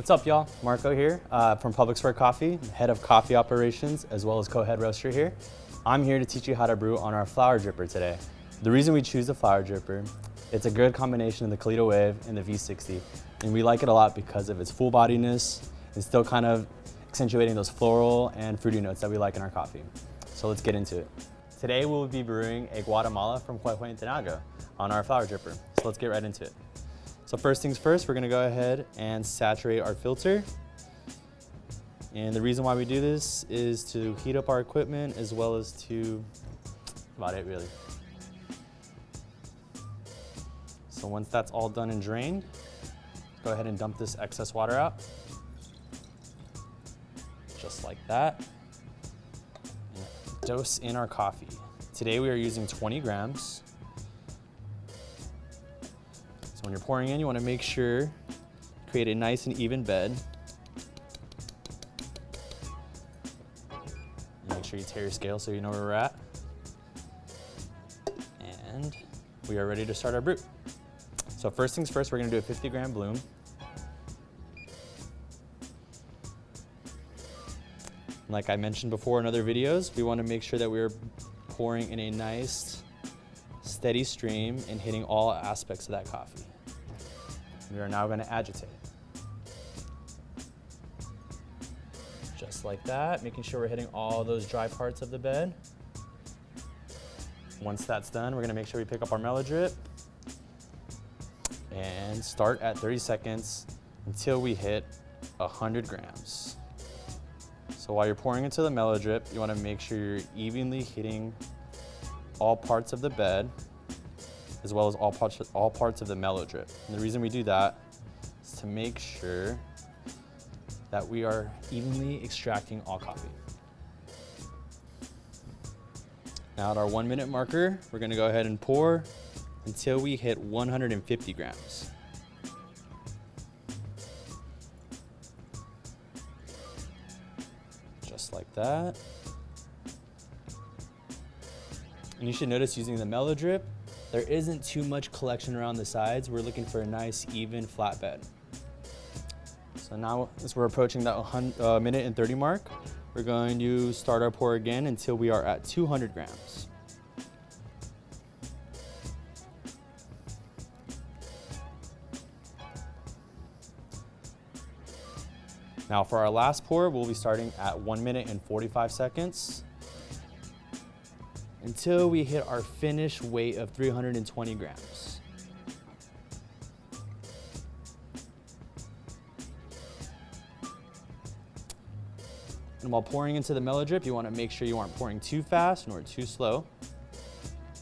What's up, y'all? Marco here from Public Square Coffee, head of coffee operations, as well as co-head roaster here. I'm here to teach you how to brew on our flower dripper today. The reason we choose the flower dripper, it's a good combination of the Kalito Wave and the V60, and we like it a lot because of its full bodiness and still kind of accentuating those floral and fruity notes that we like in our coffee. So let's get into it. Today we will be brewing a Guatemala from Huehuetanego on our flower dripper. So let's get right into it. So first things first, we're gonna go ahead and saturate our filter. And the reason why we do this is to heat up our equipment as well as to, about it really. So once that's all done and drained, go ahead and dump this excess water out. Just like that. And dose in our coffee. Today we are using 20 grams. So when you're pouring in, you want to make sure create a nice and even bed. And make sure you tear your scale so you know where we're at. And we are ready to start our brew. So first things first, we're going to do a 50-gram bloom. Like I mentioned before in other videos, we want to make sure that we're pouring in a nice, steady stream and hitting all aspects of that coffee. We are now going to agitate. Just like that, making sure we're hitting all those dry parts of the bed. Once that's done, we're going to make sure we pick up our Melodrip and start at 30 seconds until we hit 100 grams. So while you're pouring into the Melodrip, you want to make sure you're evenly hitting all parts of the bed, as well as all parts of the Melodrip. And the reason we do that is to make sure that we are evenly extracting all coffee. Now at our 1 minute marker, we're going to go ahead and pour until we hit 150 grams. Just like that. And you should notice using the Melodrip, there isn't too much collection around the sides. We're looking for a nice, even, flat bed. So now, as we're approaching that minute and 30 mark, we're going to start our pour again until we are at 200 grams. Now for our last pour, we'll be starting at 1 minute and 45 seconds until we hit our finished weight of 320 grams. And while pouring into the Melodrip, you want to make sure you aren't pouring too fast nor too slow.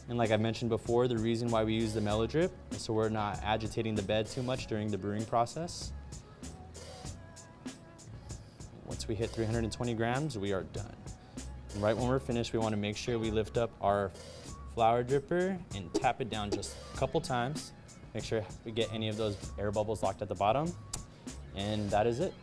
And like I mentioned before, the reason why we use the Melodrip is so we're not agitating the bed too much during the brewing process. Once we hit 320 grams, we are done. And right when we're finished, we want to make sure we lift up our flower dripper and tap it down just a couple times. Make sure we get any of those air bubbles locked at the bottom. And that is it.